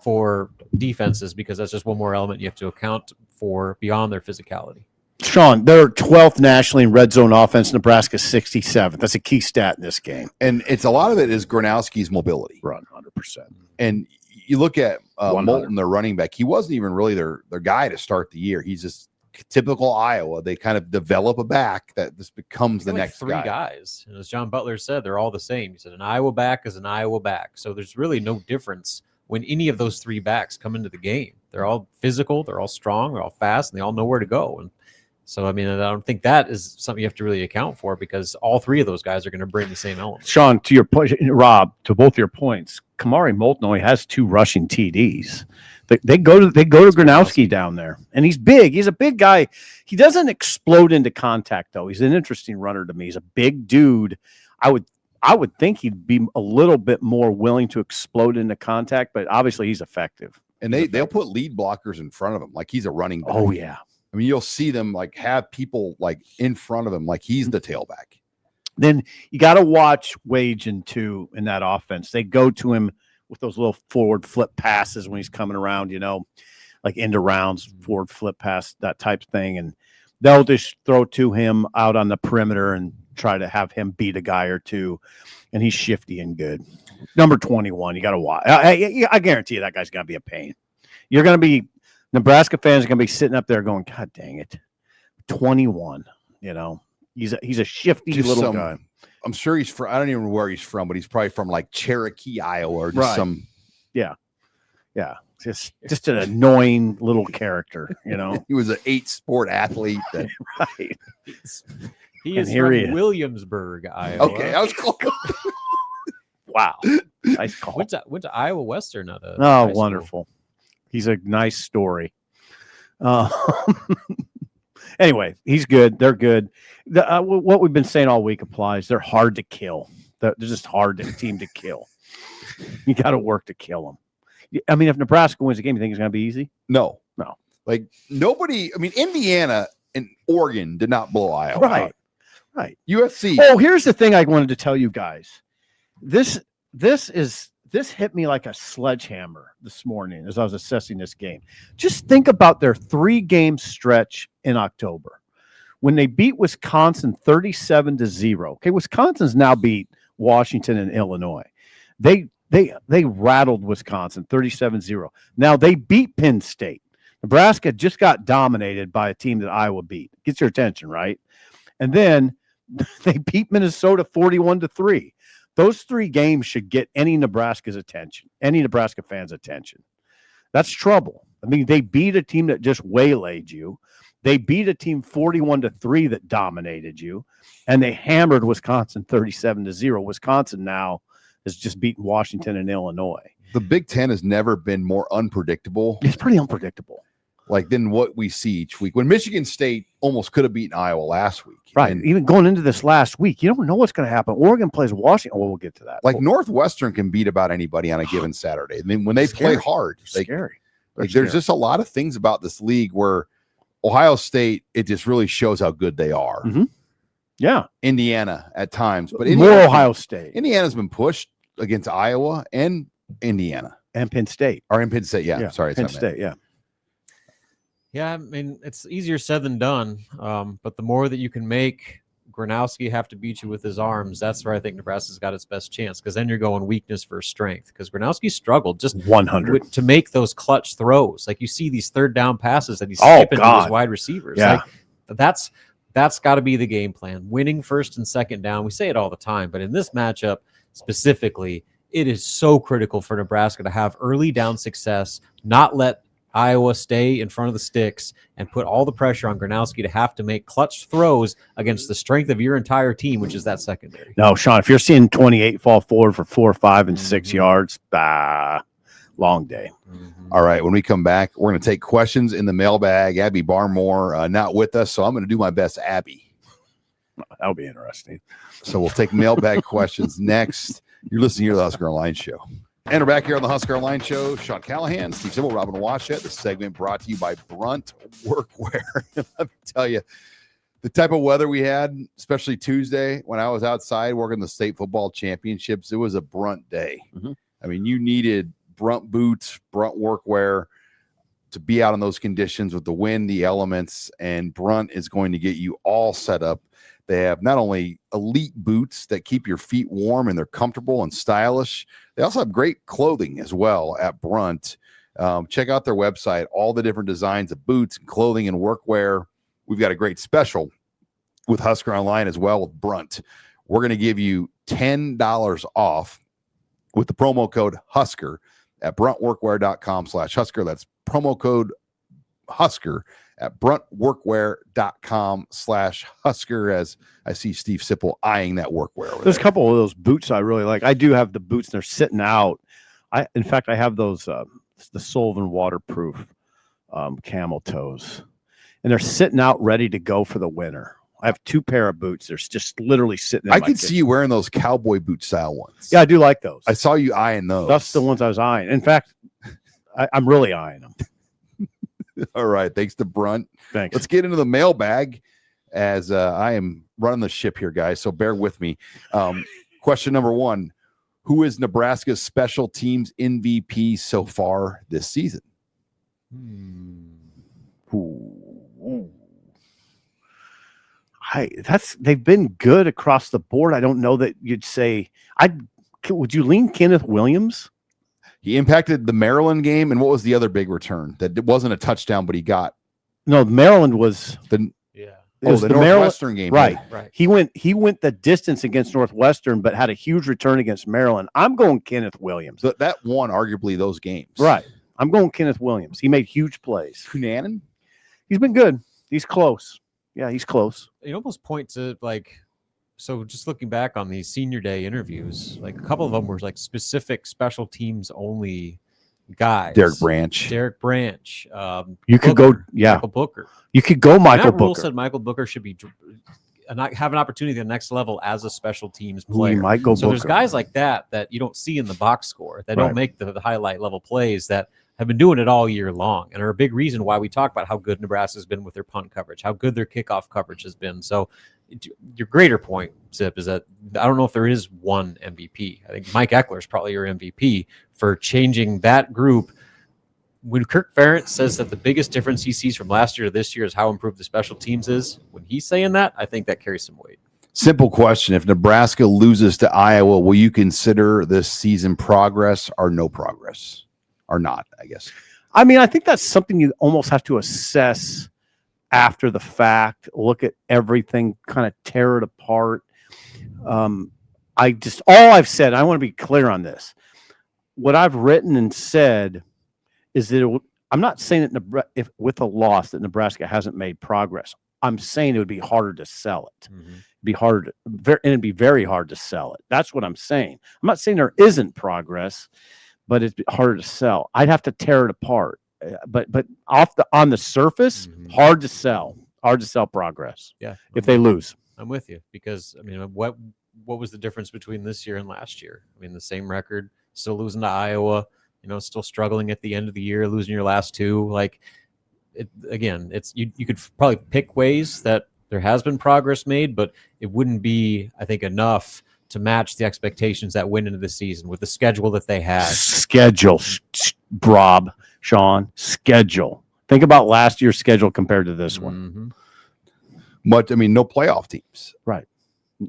for defenses, because that's just one more element you have to account for beyond their physicality. Sean, they're 12th nationally in red zone offense. Nebraska's 67th. That's a key stat in this game. And a lot of it is Gronowski's mobility. Run 100%. And you look at Moulton, their running back. He wasn't even really their guy to start the year. He's just typical Iowa. They kind of develop a back that just becomes the next three guys. And as John Butler said, they're all the same. He said an Iowa back is an Iowa back. So there's really no difference when any of those three backs come into the game. They're all physical, they're all strong, they're all fast, and they all know where to go. And so, I mean, I don't think that is something you have to really account for, because all three of those guys are going to bring the same element. Sean, to your point, Rob, to both your points, Kamari Moulton only has 2 rushing TDs. They go to Gronowski down there, and he's big. He's a big guy. He doesn't explode into contact, though. He's an interesting runner to me. He's a big dude. I would think he'd be a little bit more willing to explode into contact, but obviously he's effective. And they'll put lead blockers in front of him like he's a running back. Oh, yeah. I mean, you'll see them like have people like in front of him like he's the tailback. Then you got to watch Wagen too in that offense. They go to him with those little forward flip passes when he's coming around, like end rounds, forward flip pass, that type of thing. And they'll just throw to him out on the perimeter and try to have him beat a guy or two. And he's shifty and good. Number 21, you got to watch. I guarantee you that guy's going to be a pain. You're going to be Nebraska fans are going to be sitting up there going, God dang it, 21. He's a shifty little guy. I'm sure he's from. I don't even know where he's from, but he's probably from like Cherokee, Iowa, or just some. Yeah. Just an annoying little character. He was an 8-sport athlete. Right. He is from Williamsburg, Iowa. Okay, I was close. Wow, nice call. Went to Iowa Western. Wonderful. He's a nice story. Anyway, he's good. They're good. What we've been saying all week applies. They're hard to kill. They're just hard team to kill. You got to work to kill them. I mean, if Nebraska wins the game, you think it's going to be easy? No. Like nobody. I mean, Indiana and Oregon did not blow Iowa. Right. USC. Oh, here's the thing I wanted to tell you guys. This hit me like a sledgehammer this morning as I was assessing this game. Just think about their 3-game stretch in October when they beat Wisconsin 37-0. Okay, Wisconsin's now beat Washington and Illinois. They rattled Wisconsin 37-0. Now they beat Penn State. Nebraska just got dominated by a team that Iowa beat. Gets your attention, right? And then they beat Minnesota 41-3. Those 3 games should get any Nebraska's attention, any Nebraska fans' attention. That's trouble. I mean, they beat a team that just waylaid you. They beat a team 41-3 that dominated you, and they hammered Wisconsin 37-0. Wisconsin now has just beaten Washington and Illinois. The Big Ten has never been more unpredictable. It's pretty unpredictable. Than what we see each week. When Michigan State almost could have beaten Iowa last week. Right. And even going into this last week, you don't know what's going to happen. Oregon plays Washington. Well, we'll get to that. Northwestern can beat about anybody on a given Saturday. I mean, when they play hard, scary. There's just a lot of things about this league where Ohio State, it just really shows how good they are. Mm-hmm. Yeah. Indiana at times, but more Ohio State. Indiana's been pushed against Iowa and Indiana and Penn State. Or in Penn State. Yeah. Sorry. Penn State. Yeah. Yeah, I mean, it's easier said than done. But the more that you can make Gronowski have to beat you with his arms, that's where I think Nebraska's got its best chance, because then you're going weakness versus strength. Because Gronowski struggled just 100 to make those clutch throws. Like you see these 3rd down passes that he's skipping to his wide receivers. Yeah. That's got to be the game plan. Winning 1st and 2nd down. We say it all the time, but in this matchup specifically, it is so critical for Nebraska to have early down success, not let Iowa stay in front of the sticks, and put all the pressure on Gronowski to have to make clutch throws against the strength of your entire team, which is that secondary. No, Sean, if you're seeing 28 fall forward for 4, 5, and 6 yards, long day. Mm-hmm. All right. When we come back, we're going to take questions in the mailbag. Abby Barmore not with us, so I'm going to do my best, Abby. That'll be interesting. So we'll take mailbag questions next. You're listening to the HuskerOnline Show. And we're back here on the Husker Online Show. Sean Callahan, Steve Simmel, Robin Washett. This segment brought to you by Brunt Workwear. Let me tell you, the type of weather we had, especially Tuesday when I was outside working the state football championships, it was a Brunt day. Mm-hmm. I mean, you needed Brunt boots, Brunt workwear to be out in those conditions with the wind, the elements, and Brunt is going to get you all set up. They have not only elite boots that keep your feet warm and they're comfortable and stylish, they also have great clothing as well at Brunt. Check out their website, all the different designs of boots and clothing and workwear. We've got a great special with Husker Online as well with Brunt. We're going to give you $10 off with the promo code Husker at bruntworkwear.com/Husker. That's promo code Husker at bruntworkwear.com/Husker, as I see Steve Sippel eyeing that workwear. There's a couple of those boots I really like. I do have the boots, and they're sitting out. In fact, I have those, the Sullivan waterproof camel toes, and they're sitting out ready to go for the winter. I have 2 pair of boots. They're just literally sitting in I my could kitchen. see you wearing those cowboy boot style ones. Yeah, I do like those. I saw you eyeing those. That's the ones I was eyeing. In fact, I'm really eyeing them. All right. Thanks to Brunt. Thanks. Let's get into the mailbag as I am running the ship here, guys. So bear with me. Question number 1. Who is Nebraska's special teams MVP so far this season? They've been good across the board. I don't know that you'd say would you lean Kenneth Williams? He impacted the Maryland game, and what was the other big return? That it wasn't a touchdown, but he got. No, Maryland was the the Northwestern game. Right. Right. He went the distance against Northwestern, but had a huge return against Maryland. I'm going Kenneth Williams. So that won arguably those games. Right. I'm going Kenneth Williams. He made huge plays. Cunanan? He's been good. He's close. Yeah, he's close. You almost point to so just looking back on these senior day interviews, like a couple of them were like specific special teams only guys. Derek Branch. You could go, Michael Booker. You could go Michael Matt Rhule Booker. said Michael Booker should be have an opportunity at the next level as a special teams player. He might go So Booker. there's guys like that you don't see in the box score that Right. don't make the highlight level plays that have been doing it all year long and are a big reason why we talk about how good Nebraska's been with their punt coverage, how good their kickoff coverage has been. So your greater point, Zip, is that I don't know if there is one MVP. I think Mike Eckler is probably your MVP for changing that group. When Kirk Ferentz says that the biggest difference he sees from last year to this year is how improved the special teams is, when he's saying that, I think that carries some weight. Simple question. If Nebraska loses to Iowa, will you consider this season progress or no progress? Or not, I guess. I mean, I think that's something you almost have to assess after the fact, look at everything, kind of tear it apart. All I've said, I want to be clear on this. What I've written and said is that I'm not saying that if with a loss that Nebraska hasn't made progress. I'm saying it would be harder to sell it. Mm-hmm. It'd be very hard to sell it. That's what I'm saying. I'm not saying there isn't progress, but it's harder to sell. I'd have to tear it apart. But on the surface, hard to sell progress. Yeah, if they lose. I'm with you because I mean, what was the difference between this year and last year? I mean, the same record, still losing to Iowa. Still struggling at the end of the year, losing your last 2. Like, it's you could probably pick ways that there has been progress made, but it wouldn't be, I think, enough to match the expectations that went into the season with the schedule that they had. Schedule, Rob, Sean, schedule. Think about last year's schedule compared to this one. But, I mean, no playoff teams. Right.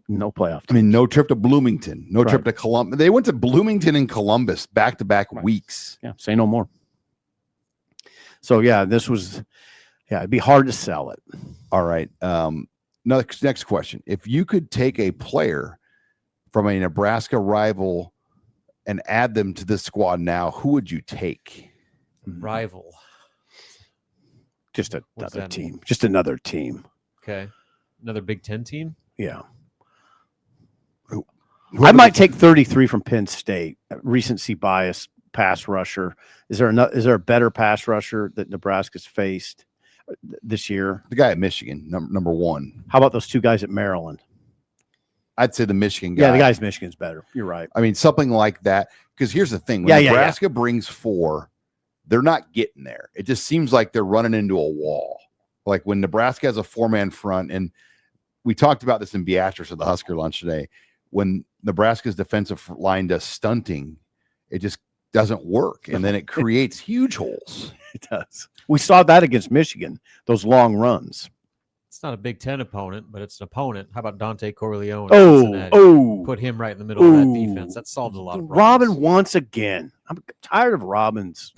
No playoff teams. I mean, no trip to Bloomington, no trip to Columbus. They went to Bloomington and Columbus back-to-back weeks. Yeah, say no more. So, yeah, it'd be hard to sell it. All right. Next question. If you could take a player from a Nebraska rival and add them to this squad now, who would you take? Rival. Just another team. Just another team. Okay. Another Big Ten team? Yeah. I might take 33 from Penn State. Recency bias pass rusher. Is there a better pass rusher that Nebraska's faced this year? The guy at Michigan, number 1. How about those 2 guys at Maryland? I'd say the Michigan guy. Yeah, the guys at Michigan's better. You're right. I mean, something like that. because here's the thing: when Yeah, yeah, Nebraska brings 4, they're not getting there. It just seems like they're running into a wall. Like when Nebraska has a 4-man front, and we talked about this in Beatrice at the Husker lunch today. When Nebraska's defensive line does stunting, it just doesn't work, and then it creates huge holes. It does. We saw that against Michigan, those long runs. It's not a Big Ten opponent, but it's an opponent. How about Dante Corleone? at Cincinnati? Put him right in the middle of that defense. That solves a lot of problems. Robin once again. I'm tired of Robin's.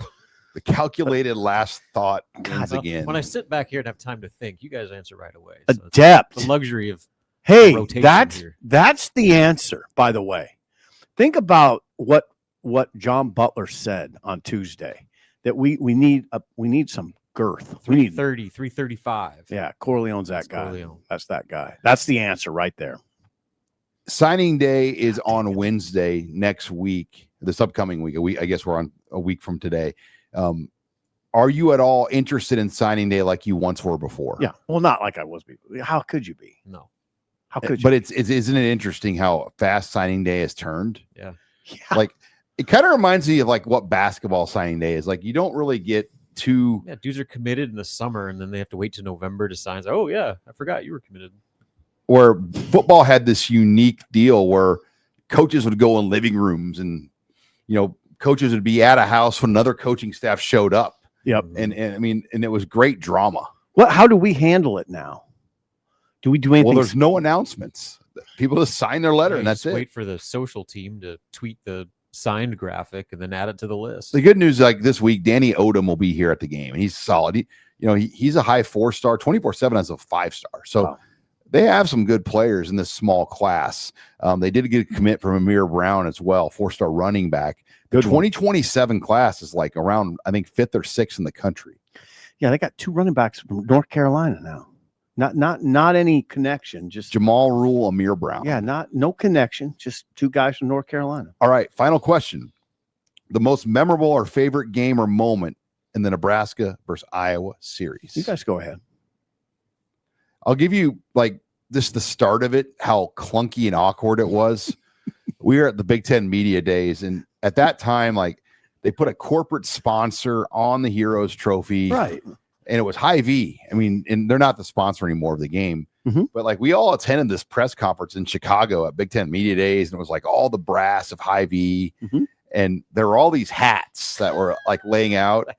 The calculated last thought wins Well, again. when I sit back here and have time to think, you guys answer right away. So it's Adept. the luxury of Hey, rotation here. that's the answer, by the way. Think about what John Butler said on Tuesday, that we need some girth. We need 330, 335. Yeah, Corleone's that That's guy. Corleone. That's that guy. That's the answer right there. Signing day is on Wednesday next week, this upcoming week. I guess we're on a week from today. Are you at all interested in signing day like you once were before? Yeah. Well, not like I was before. How could you be? No. How could you? But isn't it interesting how fast signing day has turned? Yeah. Like it kind of reminds me of like what basketball signing day is. Like you don't really get too. Yeah, dudes are committed in the summer, and then they have to wait to November to sign. Oh, yeah, I forgot you were committed. Where football had this unique deal where coaches would go in living rooms, and coaches would be at a house when another coaching staff showed up. Yep. And I mean, and it was great drama. How do we handle it now? Do we do anything? Well, there's no announcements. People just sign their letter, Yeah, and you that's just it. wait for the social team to tweet the signed graphic and then add it to the list. The good news, like this week, Danny Odom will be here at the game, and he's solid. He's a high 4-star, 24/7 as a 5-star. So Wow. They have some good players in this small class. They did get a commit from Amir Brown as well, 4-star running back. The Good one. 2027 class is like around, I think, 5th or 6th in the country. Yeah, they got 2 running backs from North Carolina now. Not any connection. Just Jamal Rhule, Amir Brown. Yeah, no connection. Just 2 guys from North Carolina. All right, final question. The most memorable or favorite game or moment in the Nebraska versus Iowa series? You guys go ahead. I'll give you like just the start of it, how clunky and awkward it was. We were at the Big Ten Media Days, and at that time, like they put a corporate sponsor on the Heroes Trophy. Right. And it was Hy-Vee. I mean, and they're not the sponsor anymore of the game. Mm-hmm. But like we all attended this press conference in Chicago at Big Ten Media Days, and it was like all the brass of Hy-Vee. Mm-hmm. And there were all these hats that were like laying out.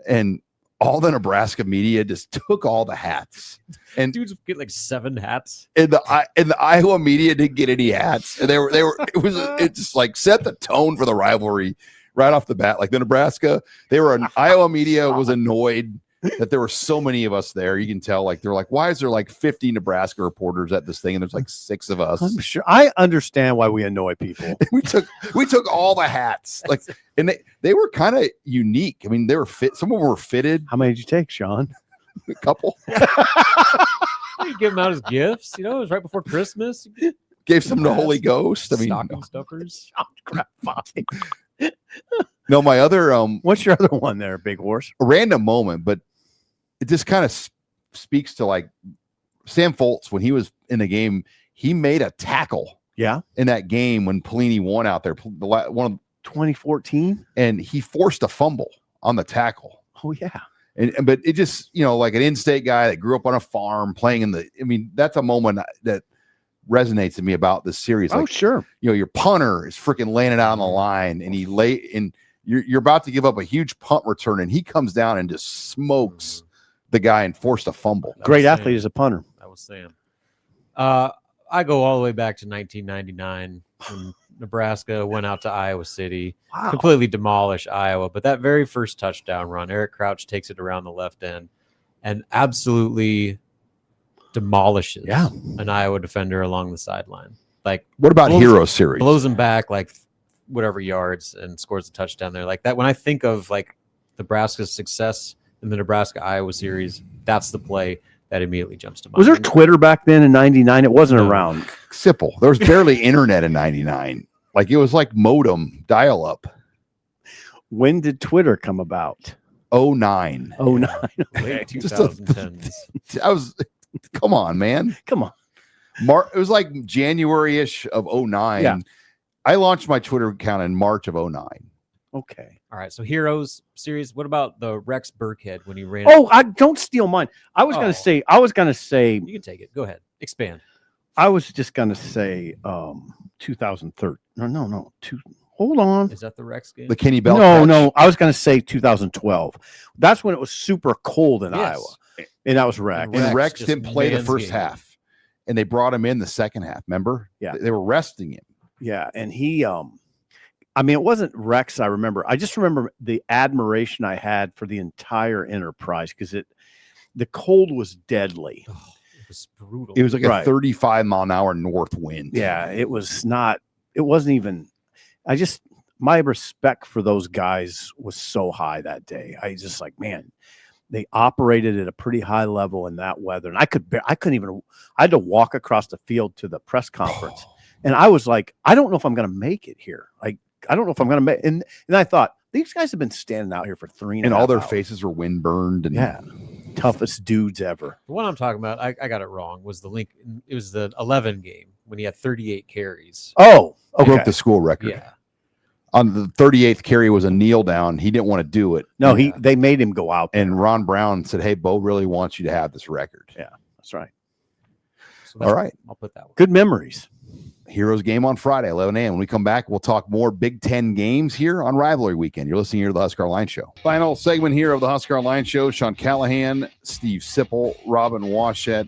And all the Nebraska media just took all the hats. And dudes get like 7 hats. And the Iowa media didn't get any hats. And it just like set the tone for the rivalry right off the bat. Like the Nebraska, Iowa media was annoyed that there were so many of us there. You can tell, like, they're like, why is there like 50 Nebraska reporters at this thing? And there's like 6 of us. I'm sure I understand why we annoy people. we took all the hats, like, and they were kind of unique. I mean, they were fit. Some of them were fitted. How many did you take, Sean? A couple. You give them out as gifts. It was right before Christmas. Gave some to Holy Ghost. I mean, stocking stuffers. No, my other what's your other one there, Big Horse? A random moment, but it just kind of speaks to like Sam Foltz when he was in the game. He made a tackle, in that game when Pelini won out there, one of 2014, and he forced a fumble on the tackle. Oh yeah, but it just like an in-state guy that grew up on a farm playing in the. I mean, that's a moment that resonates to me about this series. Oh like, sure, your punter is freaking laying it out on the line, and you're about to give up a huge punt return, and he comes down and just smokes the guy and forced a fumble. Great athlete as a punter. I was saying. I go all the way back to 1999 when Nebraska went out to Iowa City, completely demolish Iowa. But that very first touchdown run, Eric Crouch takes it around the left end and absolutely demolishes an Iowa defender along the sideline. Like, what about Hero Series? Blows him back like whatever yards and scores a touchdown there. Like that, when I think of like Nebraska's success in the Nebraska-Iowa series, that's the play that immediately jumps to mind. Was there Twitter back then in '99? It wasn't around. Simple. There was barely internet in '99. Like it was like modem dial-up. When did Twitter come about? 09. 09. Late 2010s. Come on, man. Come on. It was like January-ish of 09. Yeah. I launched my Twitter account in March of 09. Okay. All right. So Heroes series. What about the Rex Burkhead when he ran? Oh, I don't steal mine. I was gonna say. You can take it. Go ahead. Expand. I was just gonna say 2013. No. Hold on. Is that the Rex game? The Kenny Bell. No. I was gonna say 2012. That's when it was super cold in Iowa, and that was Rex. And Rex just didn't play the man's first game. half, and they brought him in the second half. Remember? Yeah. They were resting him. Yeah, and he I mean, it wasn't Rex. I remember. I just remember the admiration I had for the entire enterprise because the cold was deadly. Oh, it was brutal. It was like a Right. 35-mile-an-hour north wind. Yeah, it was not. It wasn't even. My respect for those guys was so high that day. I just like, man, they operated at a pretty high level in that weather, and I couldn't even. I had to walk across the field to the press conference, and I was like, I don't know if I'm going to make it here. Like, I don't know if I'm going to make. And I thought these guys have been standing out here for 3 and all their hours. faces were wind burned. And Yeah, toughest dudes ever. The one I'm talking about, I got it wrong. Was the link? It was the 11 game when he had 38 carries. Oh, okay. broke the school record. Yeah. On the 38th carry was a kneel down. He didn't want to do it. No, Yeah. they made him go out there. And Ron Brown said, "Hey, Bo really wants you to have this record." Yeah, that's right. So All right. I'll put that one. Good memories. Heroes game on Friday, 11 a.m. When we come back, we'll talk more Big Ten games here on Rivalry Weekend. You're listening here to the Husker Online Show. Final segment here of the Husker Online Show. Sean Callahan, Steve Sipple, Robin Washett.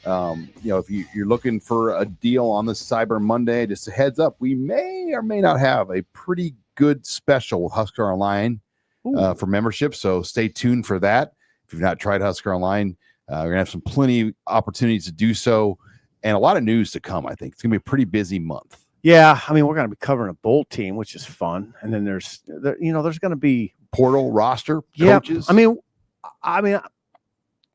If you're looking for a deal on this Cyber Monday, just a heads up, we may or may not have a pretty good special with Husker Online for membership. So stay tuned for that. If you've not tried Husker Online, we're going to have plenty opportunities to do so. And a lot of news to come, I think. It's going to be a pretty busy month. Yeah, I mean, we're going to be covering a bowl team, which is fun. And then there's going to be Portal roster, yeah. coaches. I mean, I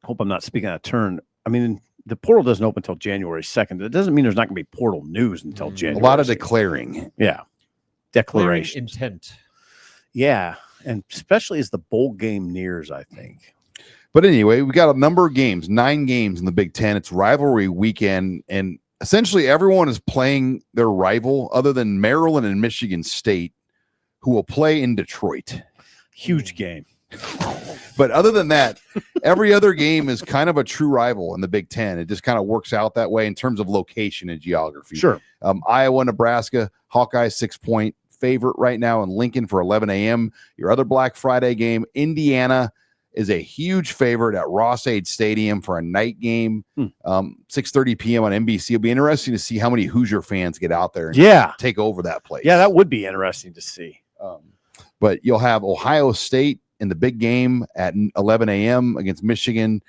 hope I'm not speaking out of turn. I mean, the portal doesn't open until January 2nd. It doesn't mean there's not going to be portal news until a January. lot of 2nd. declaring. Yeah, declaration Intent. Yeah, and especially as the bowl game nears, I think. But anyway, we got a number of games, 9 games in the Big Ten. It's rivalry weekend, and essentially everyone is playing their rival other than Maryland and Michigan State, who will play in Detroit. Huge game. But other than that, every other game is kind of a true rival in the Big Ten. It just kind of works out that way in terms of location and geography. Sure. Iowa, Nebraska, Hawkeyes 6-point favorite right now in Lincoln for 11 a.m. Your other Black Friday game, Indiana is a huge favorite at Ross-Ade Stadium for a night game, 6:30 p.m. on NBC. It'll be interesting to see how many Hoosier fans get out there and take over that place. Yeah, that would be interesting to see. But you'll have Ohio State in the big game at 11 a.m. against Michigan.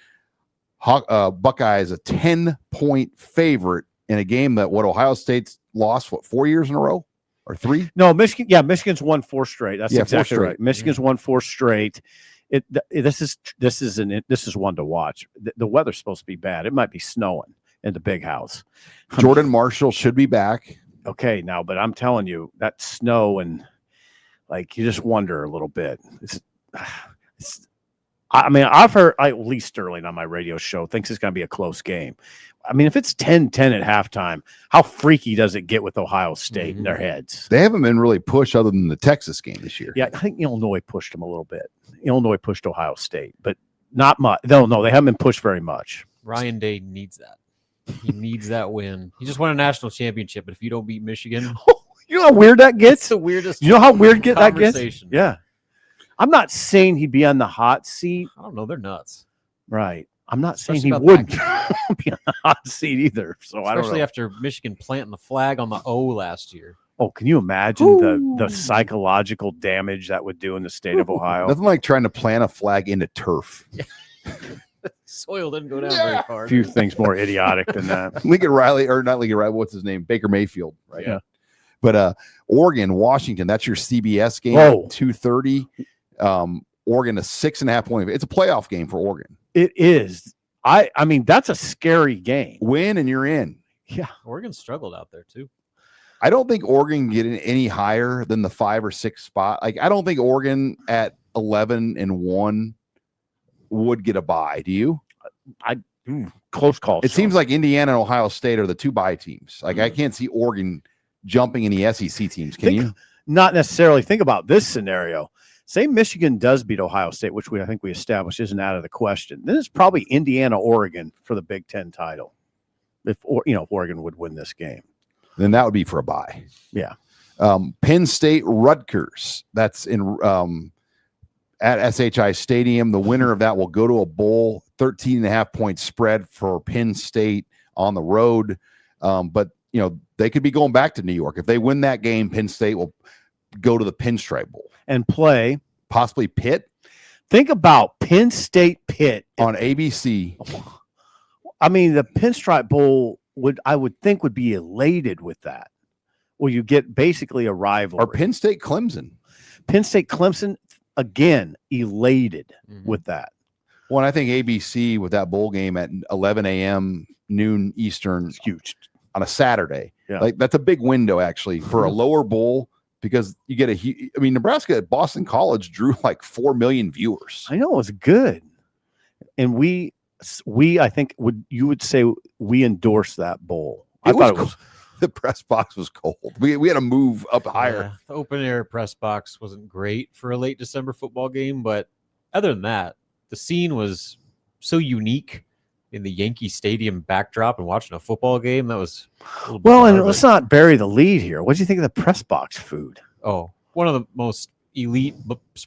Buckeyes a 10-point favorite in a game that Ohio State's lost, 4 years in a row or 3? No, Michigan. Yeah, Michigan's won 4 straight. That's exactly 4 right. Michigan's won 4 straight. This is one to watch. The weather's supposed to be bad. It might be snowing in the big house. Jordan Marshall should be back. Okay, now, but I'm telling you, that snow and you just wonder a little bit. I mean, I've heard Lee Sterling on my radio show thinks it's going to be a close game. I mean, if it's 10-10 at halftime, how freaky does it get with Ohio State in their heads? They haven't been really pushed other than the Texas game this year. Yeah, I think Illinois pushed them a little bit. Illinois pushed Ohio State, but not much. No, they haven't been pushed very much. Ryan Day needs that. He needs that win. He just won a national championship, but if you don't beat Michigan, You know how weird that gets? it's the weirdest. You know how weird that gets? conversation. Yeah. I'm not saying he'd be on the hot seat. I don't know. They're nuts. Right. I'm not saying Especially he about would be on the hot seat either. So I don't Especially know. after Michigan planting the flag on the O last year. Oh, can you imagine the psychological damage that would do in the state of Ohio? Nothing like trying to plant a flag into turf. Soil didn't go down very far. A few things more idiotic than that. Lincoln Riley, or not Lincoln Riley, what's his name? Baker Mayfield, right? Yeah. But Oregon, Washington, that's your CBS game. Oh. 2:30. Oregon a 6.5 point. It's a playoff game for Oregon. It is. I mean, that's a scary game. Win and you're in. Yeah. Oregon struggled out there too. I don't think Oregon can get any higher than the 5 or 6 spot. I don't think Oregon at 11-1 would get a bye. Do you? Close call. It seems like Indiana and Ohio State are the 2 bye teams. I can't see Oregon jumping in the SEC teams. Can you? Not necessarily. Think about this scenario. Say Michigan does beat Ohio State, which I think we established isn't out of the question. Then it's probably Indiana, Oregon for the Big Ten title. If Oregon would win this game, then that would be for a bye. Yeah. Penn State, Rutgers. That's in at SHI Stadium. The winner of that will go to a bowl. 13.5-point spread for Penn State on the road. But they could be going back to New York. If they win that game, Penn State will go to the Pinstripe Bowl and play possibly Pitt. Think about Penn State Pitt on ABC. I mean, the Pinstripe Bowl I would think would be elated with that. Well, you get basically a rivalry. Or Penn State Clemson. Penn State Clemson, again, elated with that. Well, and I think ABC with that bowl game at 11 a.m. noon Eastern, it's huge on a Saturday. Yeah. Like that's a big window actually for a lower bowl because you get Nebraska at Boston College drew like 4 million viewers. I know, it was good. And we I think you would say we endorsed that bowl. I thought it was the press box was cold. We had to move up higher. Yeah, the open air press box wasn't great for a late December football game, but other than that, the scene was so unique in the Yankee Stadium backdrop and watching a football game. That was well, and let's not bury the lead here. What do you think of the press box food? Oh, one of the most elite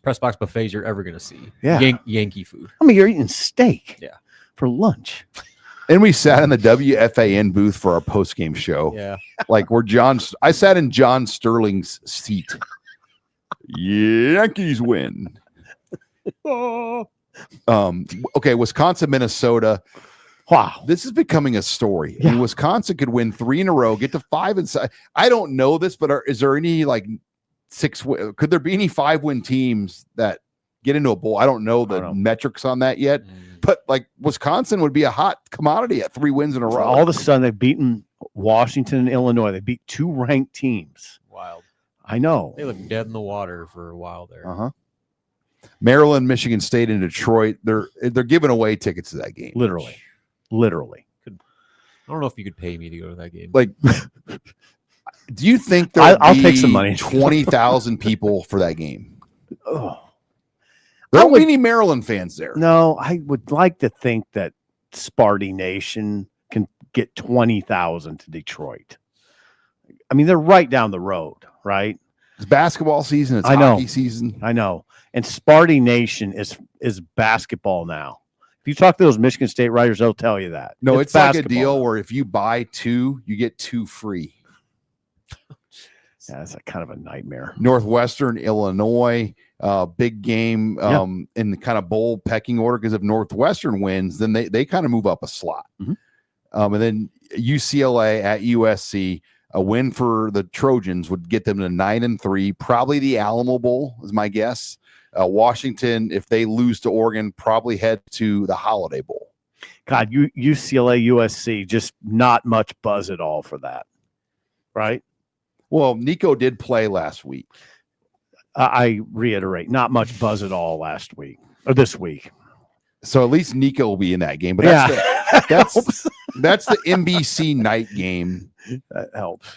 press box buffets you're ever going to see. Yeah. Yankee food. I mean, you're eating steak. Yeah. For lunch. And we sat in the WFAN booth for our post-game show. Yeah. Like I sat in John Sterling's seat. Yankees win. Okay, Wisconsin, Minnesota. Wow. This is becoming a story. Yeah. I mean, Wisconsin could win 3 in a row, get to 5 inside. I don't know this, but is there any could there be any 5-win teams that get into a bowl? I don't know the metrics on that yet. But Wisconsin would be a hot commodity at 3 wins in a row. All of a sudden, they've beaten Washington and Illinois. They beat 2 ranked teams. Wild. I know. They looked dead in the water for a while there. Uh-huh. Maryland, Michigan State, and Detroit. They're giving away tickets to that game. Literally. I don't know if you could pay me to go to that game. Do you think I'll take some money. 20,000 people for that game? Oh. There aren't any Maryland fans there. No, I would like to think that Sparty Nation can get 20,000 to Detroit. I mean, they're right down the road, right? It's basketball season. It's hockey season. I know. And Sparty Nation is basketball now. If you talk to those Michigan State writers, they'll tell you that. No, it's like a deal where if you buy 2, you get 2 free. Yeah, that's kind of a nightmare. Northwestern, Illinois, big game in the kind of bowl pecking order, because if Northwestern wins, then they kind of move up a slot. Mm-hmm. And then UCLA at USC, a win for the Trojans would get them to 9-3, probably the Alamo Bowl is my guess. Washington, if they lose to Oregon, probably head to the Holiday Bowl. God, UCLA, USC, just not much buzz at all for that, right? Well, Nico did play last week. I reiterate, not much buzz at all last week or this week. So at least Nico will be in that game. But that's the NBC night game. That helps.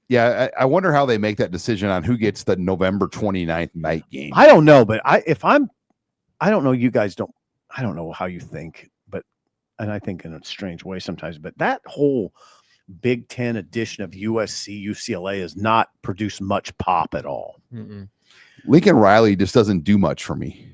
Yeah, I wonder how they make that decision on who gets the November 29th night game. I don't know, but I don't know. You guys don't. I don't know how you think, and I think in a strange way sometimes. But that whole Big Ten edition of USC UCLA has not produced much pop at all. Mm-mm. Lincoln Riley just doesn't do much for me.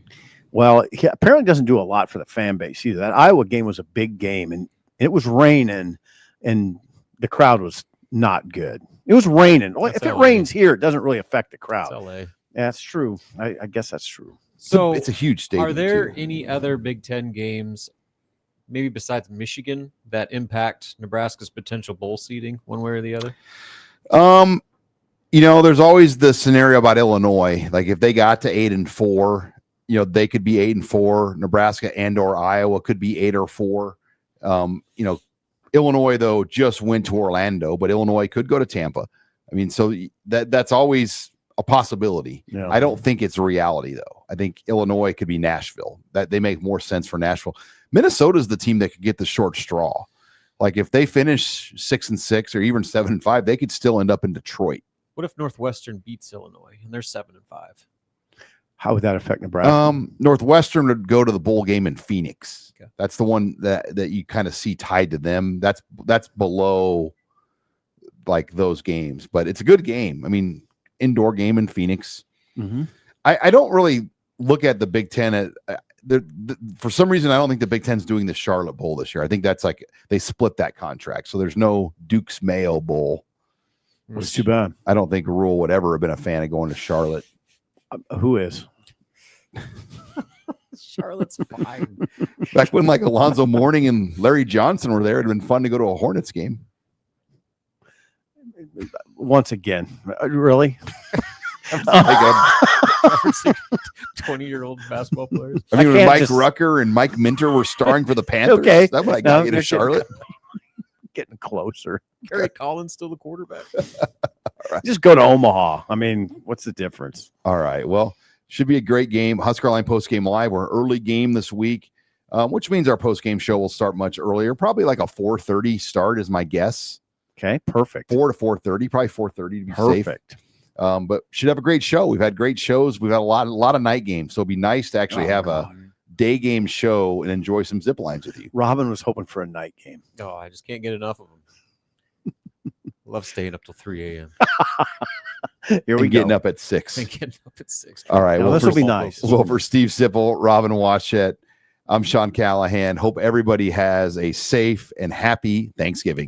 Well, he apparently doesn't do a lot for the fan base either. That Iowa game was a big game, and it was raining, and the crowd was not good. It was raining. If it rains here, it doesn't really affect the crowd. That's LA. Yeah, that's true. I guess that's true. So it's a huge stadium. Are there too. any other Big Ten games, maybe besides Michigan, that impact Nebraska's potential bowl seeding one way or the other? There's always the scenario about Illinois. Like if they got to 8-4, they could be 8-4. Nebraska and/or Iowa could be 8 or 4. Illinois though just went to Orlando, but Illinois could go to Tampa. I mean, so that's always a possibility. Yeah. I don't think it's a reality though. I think Illinois could be Nashville. That they make more sense for Nashville. Minnesota's the team that could get the short straw. Like if they finish 6-6 or even 7-5, they could still end up in Detroit. What if Northwestern beats Illinois and they're 7-5? How would that affect Nebraska? Northwestern would go to the bowl game in Phoenix. Okay. That's the one that you kind of see tied to them. That's below like those games, but it's a good game. I mean, indoor game in Phoenix. Mm-hmm. I don't really look at the Big Ten for some reason. I don't think the Big Ten's doing the Charlotte Bowl this year. I think that's like they split that contract, so there's no Duke's Mayo Bowl. It's too bad. I don't think Rhule would ever have been a fan of going to Charlotte. Who is? Charlotte's fine. Back when like Alonzo Mourning and Larry Johnson were there, it'd been fun to go to a Hornets game. Once again, really? Referencing 20-year-old basketball players. I mean, I when can't Mike just- Rucker and Mike Minter were starring for the Panthers. Okay. That would I got you to they're Charlotte. Getting closer. Gary Collins still the quarterback. Just go to Omaha. I mean, what's the difference? All right. Well, should be a great game. HuskerOnline post game live. We're early game this week, which means our post game show will start much earlier. Probably like a 4:30 start is my guess. Okay, perfect. 4 to 4:30, probably 4:30 to be Perfect. safe. But should have a great show. We've had great shows. We've had a lot of night games. So it'd be nice to actually have a day game show and enjoy some zip lines with you. Robin was hoping for a night game. Oh, I just can't get enough of them. Love staying up till 3 a.m. Here we And go. getting up at 6. and getting up at 6. All right. Now, Well, this for, will be nice. well, for Steve Sipple, Robin Washett, I'm Sean Callahan. Hope everybody has a safe and happy Thanksgiving.